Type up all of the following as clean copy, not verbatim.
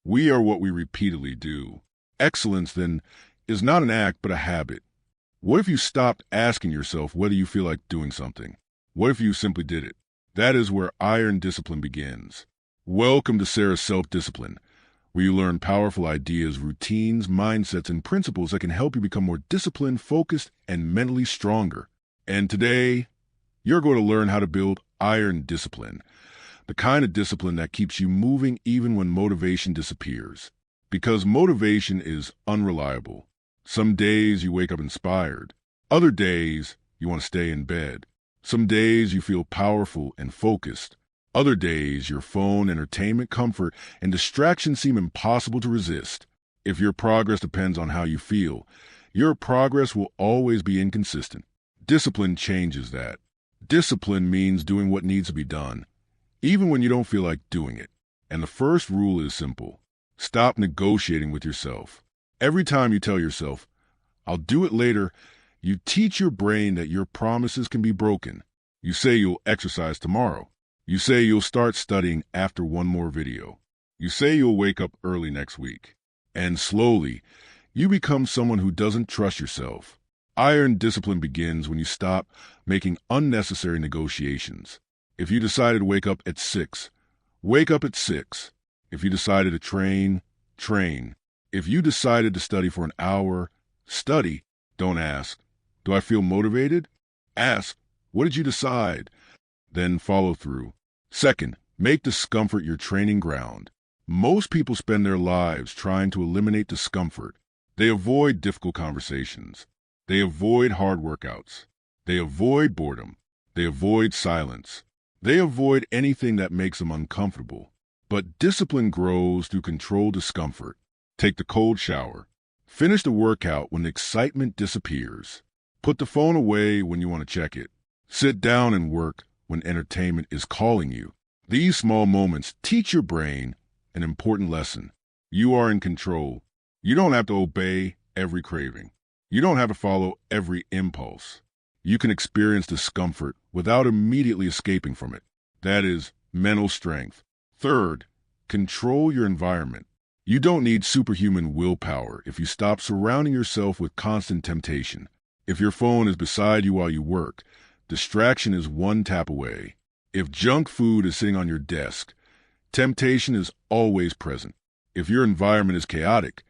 We are what we repeatedly do. Excellence, then, is not an act but a habit. What if you stopped asking yourself whether you feel like doing something? What if you simply did it? That is where iron discipline begins. Welcome to Sarah's Self-Discipline, where you learn powerful ideas, routines, mindsets, and principles that can help you become more disciplined, focused, and mentally stronger. And today, you're going to learn how to build iron discipline, the kind of discipline that keeps you moving even when motivation disappears. Because motivation is unreliable. Some days you wake up inspired. Other days you want to stay in bed. Some days you feel powerful and focused. Other days your phone, entertainment, comfort, and distraction seem impossible to resist. If your progress depends on how you feel, your progress will always be inconsistent. Discipline changes that. Discipline means doing what needs to be done, even when you don't feel like doing it. And the first rule is simple. Stop negotiating with yourself. Every time you tell yourself, "I'll do it later," you teach your brain that your promises can be broken. You say you'll exercise tomorrow. You say you'll start studying after one more video. You say you'll wake up early next week. And slowly, you become someone who doesn't trust yourself. Iron discipline begins when you stop making unnecessary negotiations. If you decided to wake up at 6, wake up at 6. If you decided to train, train. If you decided to study for an hour, study. Don't ask, "Do I feel motivated?" Ask, "What did you decide?" Then follow through. Second, make discomfort your training ground. Most people spend their lives trying to eliminate discomfort. They avoid difficult conversations. They avoid hard workouts. They avoid boredom. They avoid silence. They avoid anything that makes them uncomfortable. But discipline grows through controlled discomfort. Take the cold shower. Finish the workout when the excitement disappears. Put the phone away when you want to check it. Sit down and work when entertainment is calling you. These small moments teach your brain an important lesson. You are in control. You don't have to obey every craving. You don't have to follow every impulse. You can experience discomfort without immediately escaping from it. That is mental strength. Third, control your environment. You don't need superhuman willpower if you stop surrounding yourself with constant temptation. If your phone is beside you while you work, distraction is one tap away. If junk food is sitting on your desk, temptation is always present. If your environment is chaotic,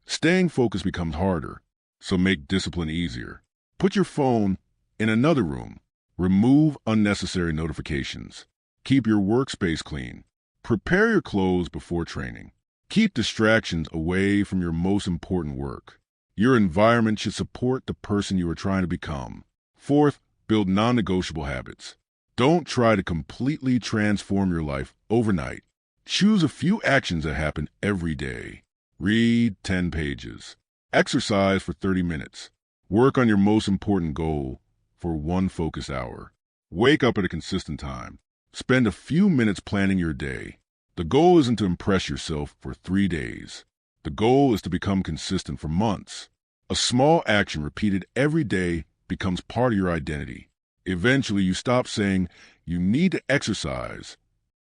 staying focused becomes harder. So make discipline easier. Put your phone in another room. Remove unnecessary notifications. Keep your workspace clean. Prepare your clothes before training. Keep distractions away from your most important work. Your environment should support the person you are trying to become. Fourth, build non-negotiable habits. Don't try to completely transform your life overnight. Choose a few actions that happen every day. Read 10 pages. Exercise for 30 minutes. Work on your most important goal for one focused hour. Wake up at a consistent time. Spend a few minutes planning your day. The goal isn't to impress yourself for 3 days. The goal is to become consistent for months. A small action repeated every day becomes part of your identity. Eventually, you stop saying you need to exercise.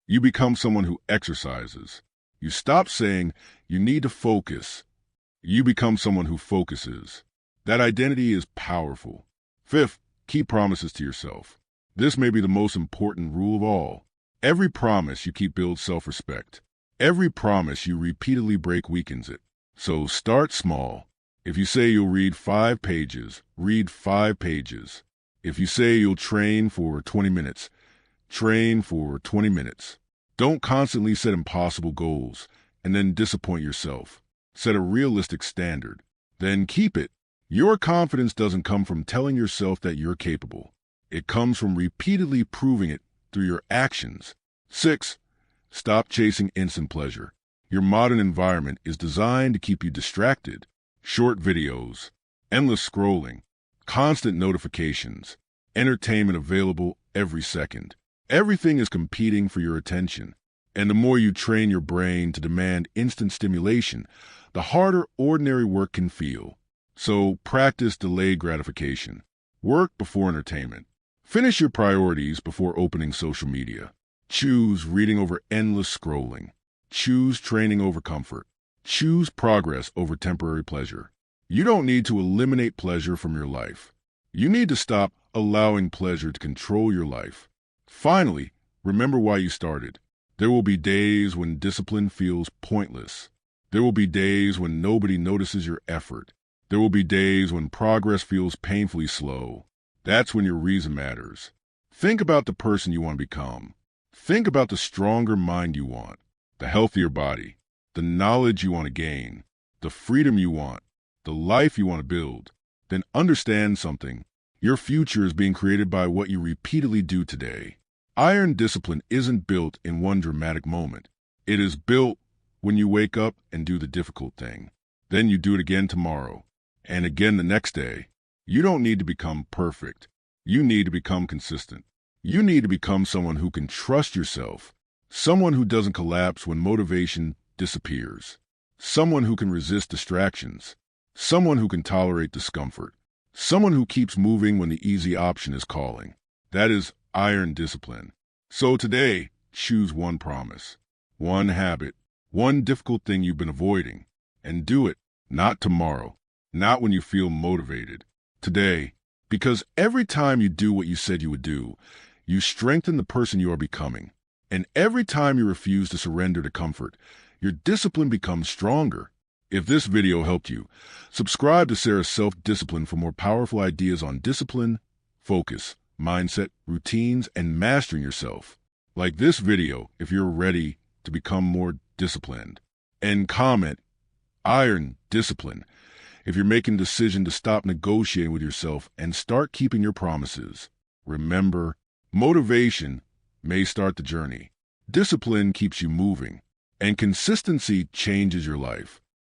You become someone who exercises. You stop saying you need to focus. You become someone who focuses. That identity is powerful. Fifth, keep promises to yourself. This may be the most important rule of all. Every promise you keep builds self-respect. Every promise you repeatedly break weakens it. So start small. If you say you'll read 5 pages, read 5 pages. If you say you'll train for 20 minutes, train for 20 minutes. Don't constantly set impossible goals and then disappoint yourself. Set a realistic standard. Then keep it. Your confidence doesn't come from telling yourself that you're capable. It comes from repeatedly proving it through your actions. 6. Stop chasing instant pleasure. Your modern environment is designed to keep you distracted. Short videos, endless scrolling, constant notifications, entertainment available every second. Everything is competing for your attention. And the more you train your brain to demand instant stimulation, the harder ordinary work can feel. So practice delayed gratification. Work before entertainment. Finish your priorities before opening social media. Choose reading over endless scrolling. Choose training over comfort. Choose progress over temporary pleasure. You don't need to eliminate pleasure from your life. You need to stop allowing pleasure to control your life. Finally, remember why you started. There will be days when discipline feels pointless. There will be days when nobody notices your effort. There will be days when progress feels painfully slow. That's when your reason matters. Think about the person you want to become. Think about the stronger mind you want, the healthier body, the knowledge you want to gain, the freedom you want, the life you want to build. Then understand something. Your future is being created by what you repeatedly do today. Iron discipline isn't built in one dramatic moment. It is built when you wake up and do the difficult thing. Then you do it again tomorrow, and again the next day. You don't need to become perfect. You need to become consistent. You need to become someone who can trust yourself, someone who doesn't collapse when motivation disappears, someone who can resist distractions, someone who can tolerate discomfort, someone who keeps moving when the easy option is calling. That is iron discipline. So today, choose one promise, one habit, one difficult thing you've been avoiding, and do it, not tomorrow, not when you feel motivated, today, because every time you do what you said you would do, you strengthen the person you are becoming. And every time you refuse to surrender to comfort, your discipline becomes stronger. If this video helped you, subscribe to Sarah's Self-Discipline for more powerful ideas on discipline, focus, mindset, routines, and mastering yourself. Like this video if you're ready to become more disciplined. And comment, iron discipline, if you're making a decision to stop negotiating with yourself and start keeping your promises. Remember, motivation may start the journey. Discipline keeps you moving, and consistency changes your life.